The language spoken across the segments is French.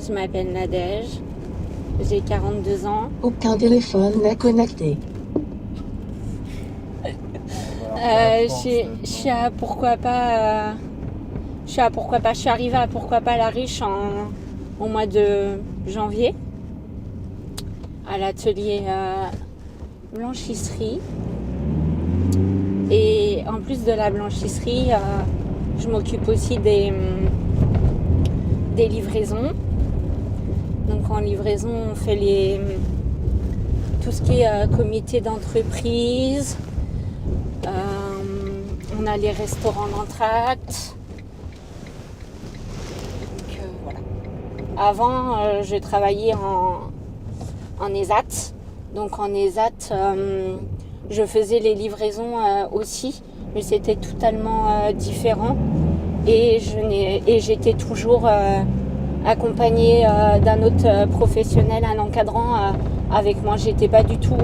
Je m'appelle Nadège, j'ai 42 ans. Aucun téléphone n'est connecté. Je suis à pourquoi pas. Je suis arrivée à pourquoi pas la riche au mois de janvier à l'atelier blanchisserie. Et en plus de la blanchisserie, je m'occupe aussi des livraisons. Donc en livraison, on fait tout ce qui est comité d'entreprise. On a les restaurants d'entracte. Donc voilà. Avant, je travaillais en ESAT. Donc en ESAT, je faisais les livraisons aussi, mais c'était totalement différent. Et j'étais toujours accompagnée d'un autre professionnel, un encadrant avec moi. J'étais pas du tout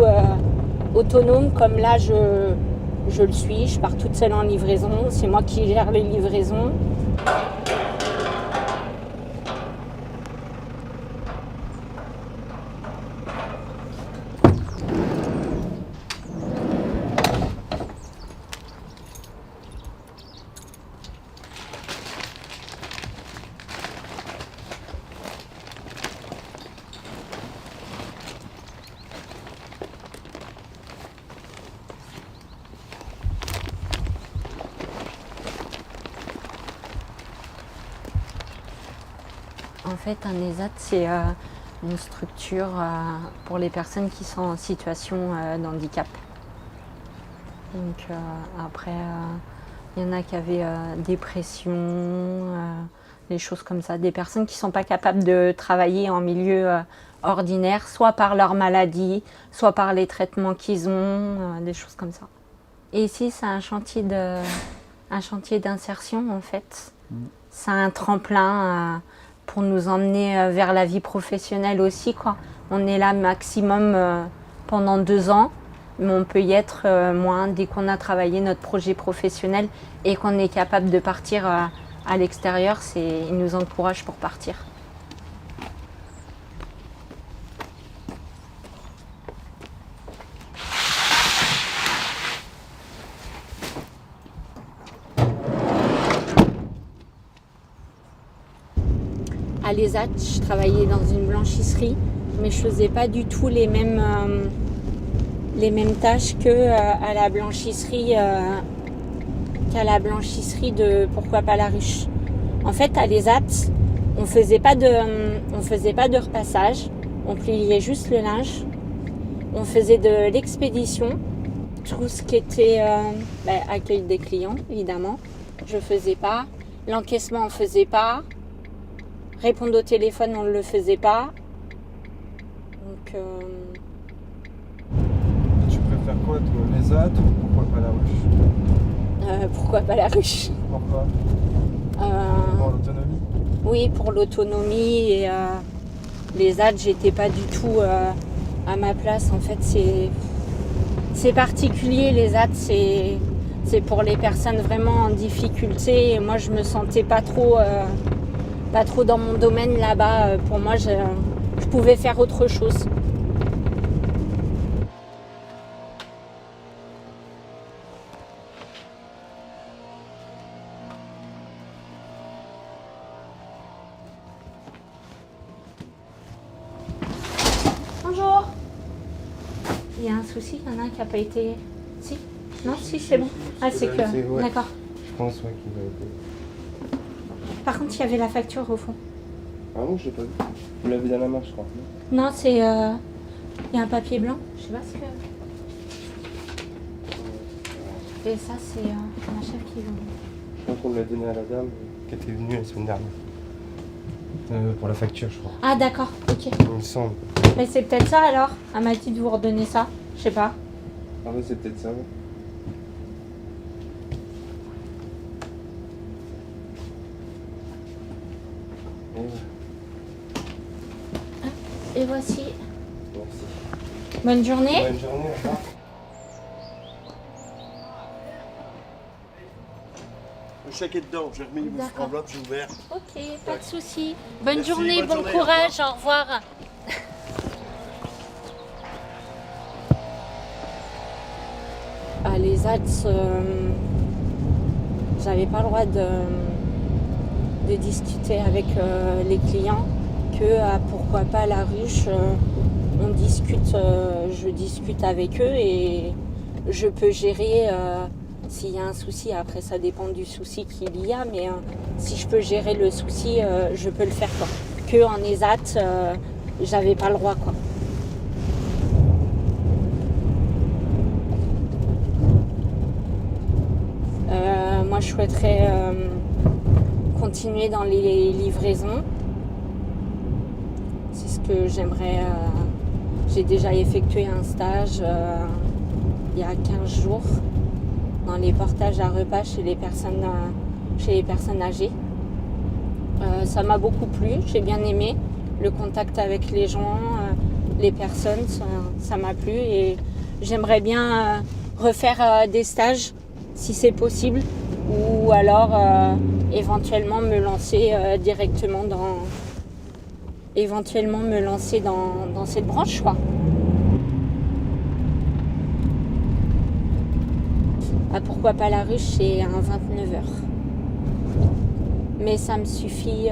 autonome comme là je le suis. Je pars toute seule en livraison. C'est moi qui gère les livraisons. En fait, un ESAT, c'est une structure pour les personnes qui sont en situation d'handicap. Donc après, il y en a qui avaient dépression, des choses comme ça. Des personnes qui ne sont pas capables de travailler en milieu ordinaire, soit par leur maladie, soit par les traitements qu'ils ont, des choses comme ça. Et ici, c'est un chantier d'insertion, en fait. C'est un tremplin pour nous emmener vers la vie professionnelle aussi, quoi. On est là maximum pendant 2 ans, mais on peut y être moins dès qu'on a travaillé notre projet professionnel et qu'on est capable de partir à l'extérieur. Ils nous encouragent pour partir. À l'ESAT, je travaillais dans une blanchisserie, mais je faisais pas du tout les mêmes tâches qu'à la blanchisserie de pourquoi pas la ruche. En fait, à l'ESAT, on faisait pas de repassage, on pliait juste le linge, on faisait de l'expédition, tout ce qui était accueil des clients, évidemment, je faisais pas, l'encaissement on faisait pas. Répondre au téléphone, on ne le faisait pas. Donc, Tu préfères quoi, toi, l'ESAT ou pourquoi pas la ruche pourquoi pas la ruche? Pourquoi Pour l'autonomie? Oui, pour l'autonomie et l'ESAT, j'étais pas du tout à ma place. En fait, c'est particulier, l'ESAT, c'est pour les personnes vraiment en difficulté. Et moi, je me sentais pas trop dans mon domaine là-bas. Pour moi, je pouvais faire autre chose. Bonjour. Il y a un souci, il y en a un qui n'a pas été... Si? Non, si, c'est bon. Ah, c'est que... Ouais. D'accord. Je pense qu'il va être... Par contre, il y avait la facture au fond. Ah non, je l'ai pas vu. Vous l'avez dans la main, je crois. Non, c'est... Il y a un papier blanc. Je sais pas ce que... Et ça, c'est ma chef qui veut. Je pense qu'on l'a donné à la dame qui était venue la semaine dernière. Pour la facture, je crois. Ah, d'accord. Ok. Il me semble. Mais c'est peut-être ça, alors. Elle m'a dit de vous redonner ça. Je sais pas. Ah ouais, c'est peut-être ça. Ouais. Et voici. Merci. Bonne journée. Bonne journée, au revoir. Le chèque est dedans, j'ai remis une D'accord. enveloppe, j'ai ouvert. Ok, pas de souci. Bonne Merci, journée, bonne bon journée, courage, au revoir. Les ATS, j'avais pas le droit de discuter avec les clients que pourquoi pas à la ruche, on discute, je discute avec eux et je peux gérer s'il y a un souci. Après ça dépend du souci qu'il y a, mais si je peux gérer le souci, je peux le faire quoi. Que en ESAT, j'avais pas le droit quoi. Moi je souhaiterais continuer dans les livraisons. C'est ce que j'aimerais. J'ai déjà effectué un stage il y a 15 jours dans les portages à repas chez les personnes âgées. Ça m'a beaucoup plu, j'ai bien aimé le contact avec les gens, les personnes, ça m'a plu et j'aimerais bien refaire des stages si c'est possible ou alors éventuellement me lancer directement dans cette branche quoi. Pourquoi pas la ruche, c'est un 29 heures. Mais ça me suffit.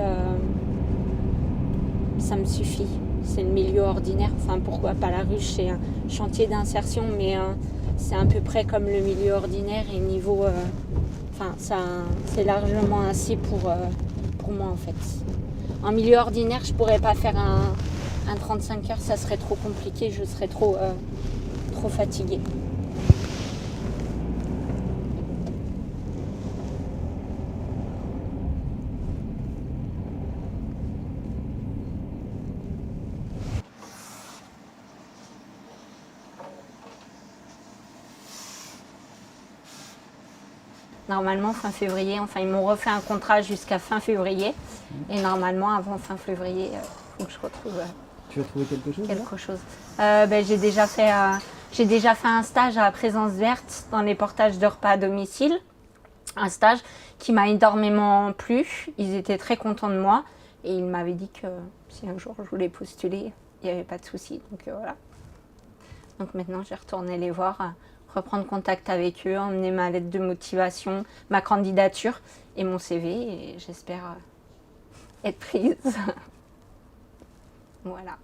C'est le milieu ordinaire. Enfin, pourquoi pas la ruche, c'est un chantier d'insertion, mais c'est à peu près comme le milieu ordinaire et niveau. C'est largement assez pour moi en fait. En milieu ordinaire, je pourrais pas faire un 35 heures, ça serait trop compliqué, je serais trop fatiguée. Normalement fin février, enfin ils m'ont refait un contrat jusqu'à fin février et normalement avant fin février, il faut que je retrouve Tu as trouvé quelque chose J'ai déjà fait un stage à Présence Verte dans les portages de repas à domicile, un stage qui m'a énormément plu, ils étaient très contents de moi et ils m'avaient dit que si un jour je voulais postuler, il n'y avait pas de souci, donc voilà. Donc maintenant j'ai retourné les voir, reprendre contact avec eux, emmener ma lettre de motivation, ma candidature et mon CV et j'espère être prise. Voilà.